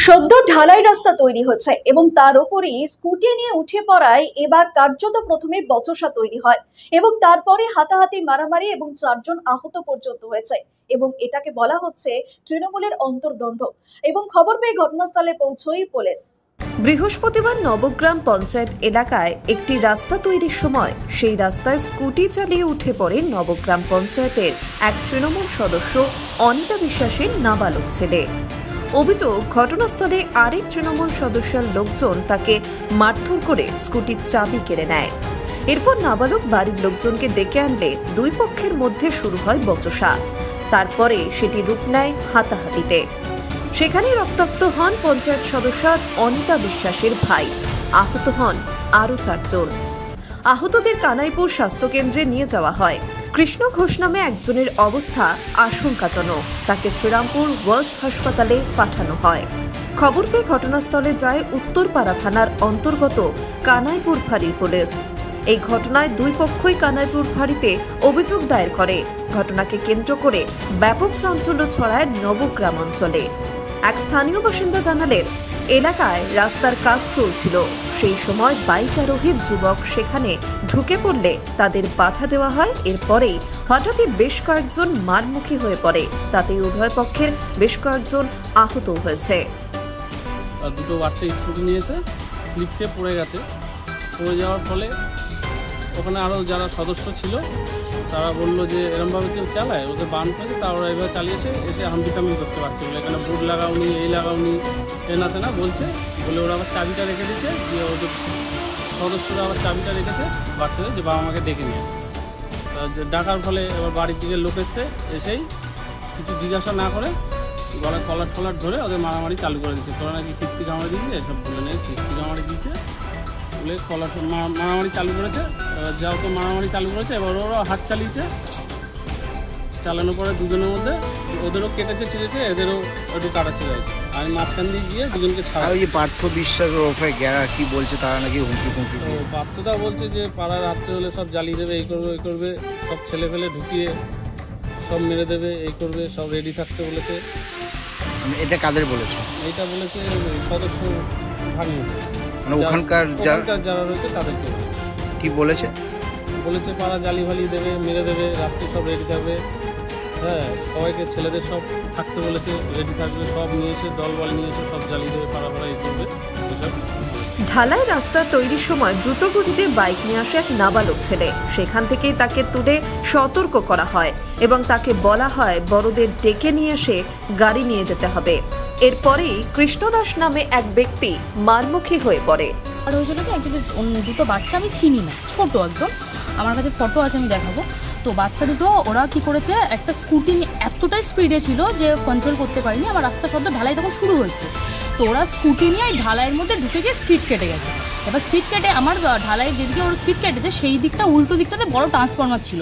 সদ্য ঢালাই রাস্তা তৈরি হচ্ছে এবং তার উপরই স্কুটি নিয়ে উঠে পড়ায় এবার কার্যত প্রথমে বচসা তৈরি হয় এবং তারপরে হাতাহাতি মারামারি এবং 4 জন আহত পর্যন্ত হয়েছে এবং এটাকে বলা হচ্ছে তৃণমূলের অন্তর্দ্বন্দ্ব এবং খবর পেয়ে ঘটনাস্থলে পৌঁছয় পুলিশ। বৃহস্পতিবার নবগ্রাম পঞ্চায়েত এলাকায় একটি রাস্তা তৈরির সময় সেই রাস্তায় স্কুটি চালিয়ে উঠে পড়ে নবগ্রাম পঞ্চায়েতের এক তৃণমূল সদস্য অনিতা বিশ্বাসের নাবালক ছেলে। অভিযোগ, ঘটনাস্থলে আরেক তৃণমূল সদস্যের লোকজন তাকে মারধর করে স্কুটির চাবি কেড়ে নেয়। এরপর নাবালক বাড়ির লোকজনকে ডেকে আনলে দুই পক্ষের মধ্যে শুরু হয় বচসা। তারপরে সেটি রূপ নেয় হাতাহাতিতে। সেখানেই রক্তাক্ত হন পঞ্চায়েত সদস্য অনিতা বিশ্বাসের ভাই। আহত হন আরও 4 জন। আহতদের কানাইপুর স্বাস্থ্যকেন্দ্রে নিয়ে যাওয়া হয়। কৃষ্ণ ঘোষ নামে একজনের অবস্থা আশঙ্কাজনক, তাকে শ্রীরামপুর ওয়ার্স হাসপাতালে পাঠানো হয়। খবর পেয়ে ঘটনাস্থলে যায় উত্তরপাড়া থানার অন্তর্গত কানাইপুর ফাঁড়ির পুলিশ। এই ঘটনায় দুই পক্ষই কানাইপুর ফাঁড়িতে অভিযোগ দায়ের করে। ঘটনাকে কেন্দ্র করে ব্যাপক চাঞ্চল্য ছড়ায় নবগ্রাম অঞ্চলে। এক স্থানীয় বাসিন্দা জানালেন, এলাকায় রাস্তার কাজ চলছিল, সেই সময় বাইক আরোহী যুবক সেখানে ঢুকে পড়লে তাদের বাধা দেওয়া হয়। এরপরেই হঠাৎই বেশ কয়েকজন মারমুখী হয়ে পড়ে, তাতে উভয় পক্ষের বেশ কয়েকজন আহত হয়েছে। দুটো বাচ্চা স্কুটি নিয়েছে, স্লিপে পড়ে গেছে। পড়ে যাওয়ার ফলে ওখানে আরও যারা সদস্য ছিল তারা বললো যে এরমভাবে কেউ চালায়, ওদের বান করেছে, তা ওরা এভাবে চালিয়েছে, এসে হামবিটামি করছে বাচ্চাগুলো। এখানে বোর্ড লাগাওনি, এই লাগাওনি, তেনা বলছে, বলে ওরা আবার চাবিটা রেখে দিচ্ছে, দিয়ে ওদের সদস্যরা আবার চাবিটা রেখেছে বাচ্চাদের, যে বাবা মাকে ডেকে নিয়ে। ডাকার ফলে এবার বাড়ির দিকে লোক এসেই কিছু জিজ্ঞাসা না করে গলায় কলার ধরে ওদের মারামারি চালু করে দিচ্ছে। তোরা নাকি কিস্তি কামারি দিয়েছে, এসব বলে নেই, কিস্তি কামারি দিচ্ছে বলে মারামারি চালু করেছে। যাও তো মারামারি চালু করেছে, এবার ওরা হাত চালিয়েছে। চালানোর পরে দুজনের মধ্যে ওদেরও কেটেছে চিরেছে, এদেরও একটু কাটাচ্ছে যাচ্ছে। আমি মাঝখান দিয়ে গিয়ে দুজনকে ছাড়া। ওই যে পার্থ বিশ্বাসের ওফাই গেরা কি বলছে, তারা নাকি হুমকি ফুমকি। ও পার্থদা বলছে যে পাড়া রাত্রে হলে সব জ্বালিয়ে দেবে, এই করবে ওই করবে, সব ছেলে ফেলে ঢুকিয়ে সব মেরে দেবে, এই করবে, সব রেডি থাকতে বলেছে। এটা কাদের বলেছে? এইটা বলেছে সদস্য ভাঙি, মানে ওখানকার যারা রয়েছে তাদেরকে। কি বলেছে? বলেছে পাড়া জালি ফালি দেবে, মেরে দেবে, রাত্রে সব রেডি থাকবে। হ্যাঁ, সবাইকে ছেলেদের সব থাকতে বলেছে, রেডি থাকবে, সব নিয়ে এসে দলবল নিয়ে এসে সব জ্বালিয়ে দেবে, পাড়া এই করবে এসব। ঢালাই রাস্তা তৈরির সময় দ্রুতগতিতে বাইক নিয়ে আসে এক নাবালক ছেলে। সেখান থেকেই তাকে তুলে সতর্ক করা হয় এবং তাকে বলা হয় বড়দের ডেকে নিয়ে এসে গাড়ি নিয়ে যেতে হবে। এরপরেই কৃষ্ণদাস নামে এক ব্যক্তি মারমুখী হয়ে পড়ে। আর হয়েছিল কি, অ্যাকচুয়ালি দুটো বাচ্চা আমি চিনি না, ছোট একদম, আমার কাছে ফটো আছে, আমি দেখাবো। তো বাচ্চা দুটো ওরা কি করেছে, একটা স্কুটি এতটাই স্পিডে ছিল যে কন্ট্রোল করতে পারিনি। আমার রাস্তা সদ্য ঢালাই তখন শুরু হয়েছে, তো ওরা স্কুটি নিয়ে ঢালাইয়ের মধ্যে ঢুকে গিয়ে স্পিড কেটে গেছে। এবার স্পিড কেটে আমার ঢালাইয়ের যেদিকে ওর স্পিড কেটেছে সেই দিকটা উল্টো দিকটাতে বড় ট্রান্সফরমার ছিল।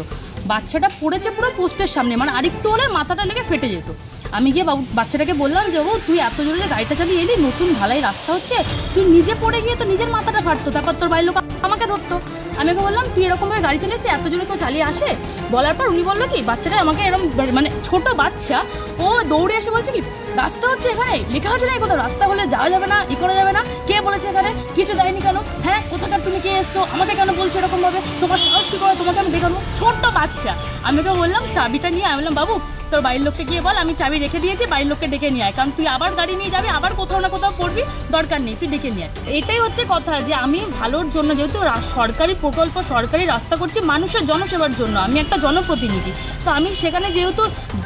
বাচ্চাটা পড়েছে পুরো পোস্টের সামনে, মানে আরেকটু হলে মাথাটা লেগে ফেটে যেত। আমি গিয়ে বাচ্চাটাকে বললাম যে ও তুই এত জোরে যে গাড়িটা চালিয়ে এলি, নতুন ঢালাই রাস্তা হচ্ছে, তুই নিজে পড়ে গিয়ে তো নিজের মাথাটা ফাটতো, তারপর তোর বাড়ির লোক আমাকে ধরতো। আমি ওকে বললাম তুই এরকমভাবে গাড়ি চালিয়েছিস, এত জোরে কেউ চালিয়ে আসে? বলার পর উনি বললো কি, বাচ্চাটা আমাকে এরকম, মানে ছোট বাচ্চা, ও দৌড়ে এসে বলছে কি রাস্তা হচ্ছে এখানে, লেখা আছে না কোথাও রাস্তা হলে যাওয়া যাবে না, ই করা যাবে না, কে বলেছে এখানে কিছু দেয়নি কেন? হ্যাঁ, কোথাকার তুমি কে এসছো, আমাকে কেন বলছো এরকম ভাবে, তোমার সাহস কি করে, তোমাকে আমি দেখাবো। ছোট্ট বাচ্চা। আমি ওকে বললাম চাবিটা নিয়ে, আমি বললাম বাবু তোর বাড়ির লোককে গিয়ে বল আমি চাবি রেখে দিয়েছি, বাড়ির লোককে ডেকে নিয়ে আয়, কারণ তুই আবার গাড়ি নিয়ে যাবি, আবার কোথাও না কোথাও পড়বি, দরকার নেই, তুই ডেকে নিয়ে আয়। এটাই হচ্ছে কথা, যে আমি ভালোর জন্য, যেহেতু সরকারি প্রকল্প, সরকারি রাস্তা করছি মানুষের জনসেবার জন্য, আমি একটা জনপ্রতিনিধি, তো আমি সেখানে যেহেতু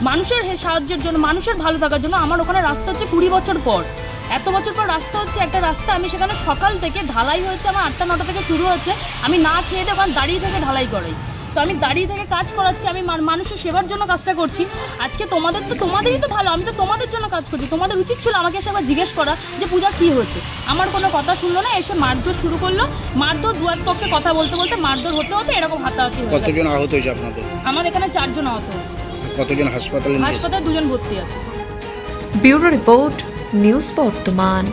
মানুষের সাহায্যের জন্য, মানুষের ভালো থাকার জন্য, আমার ওখানে রাস্তা হচ্ছে 20 বছর পর, এত বছর পর রাস্তা হচ্ছে একটা রাস্তা, আমি সেখানে সকাল থেকে ঢালাই হয়েছে, আমার 8টা-9টা থেকে শুরু হচ্ছে, আমি না খেয়ে দিয়ে ওখানে দাঁড়িয়ে থেকে ঢালাই করাই, তো আমি দাঁড়িয়ে থেকে কাজ করাচ্ছি, আমি মানুষের সেবার জন্য কাজটা করছি। আজকে তোমাদেরই তো ভালো, আমি তো তোমাদের জন্য কাজ করছি, তোমাদের উচিত ছিল আমাকে এসে একবার জিজ্ঞেস করা যে পূজা কী হচ্ছে। আমার কোনো কথা শুনলো না, এসে মারধর শুরু করলো। মারধর দু এক পক্ষে কথা বলতে বলতে মারধর হতে হতে এরকম হাতাহাতি হয়েছে। কতজন আহত হয়েছে আপনাদের? আমার এখানে 4 জন আহত হয়েছে। কতজন হাসপাতালে? 2 জন ভর্তি আছে। ব্যুরো রিপোর্ট, নিউজ বর্তমান।